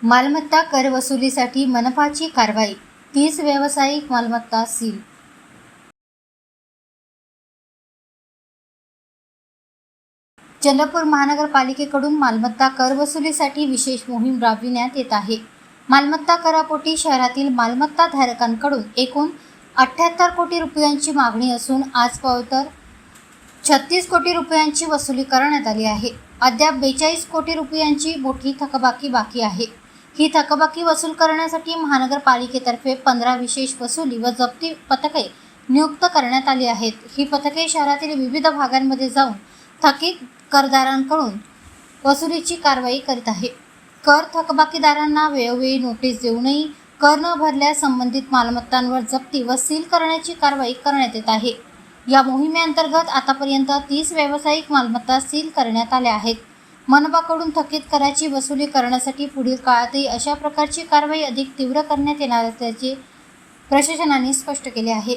मालमत्ता कर वसुलीसाठी मनपाची कारवाई, 30 व्यावसायिक मालमत्ता सील. चंद्रपूर महानगरपालिकेकडून मालमत्ता कर वसुलीसाठी विशेष मोहीम राबविण्यात येत आहे. मालमत्ता करापोटी शहरातील मालमत्ता धारकांकडून एकूण 78 कोटी रुपयांची मागणी असून आजपर्यंत 36 कोटी रुपयांची वसुली करण्यात आली आहे. अद्याप 42 कोटी रुपयांची मोठी थकबाकी बाकी आहे. ही थकबाकी वसूल करण्यासाठी महानगरपालिकेतर्फे 15 विशेष वसुली व जप्ती पथके नियुक्त करण्यात आली आहेत. ही पथके शहरातील विविध भागांमध्ये जाऊन थकीत करदारांकडून वसुलीची कारवाई करीत आहे. कर थकबाकीदारांना वेळोवेळी नोटीस देऊनही कर न भरल्यास संबंधित मालमत्तांवर जप्ती व सील करण्याची कारवाई करण्यात येत आहे. या मोहिमेअंतर्गत आतापर्यंत 30 व्यावसायिक मालमत्ता सील करण्यात आल्या आहेत. मनपाकडून थकीत कराची वसुली करण्यासाठी पुढील काळातही अशा प्रकारची कारवाई अधिक तीव्र करण्यात येणार असल्याचे प्रशासनाने स्पष्ट केले आहे.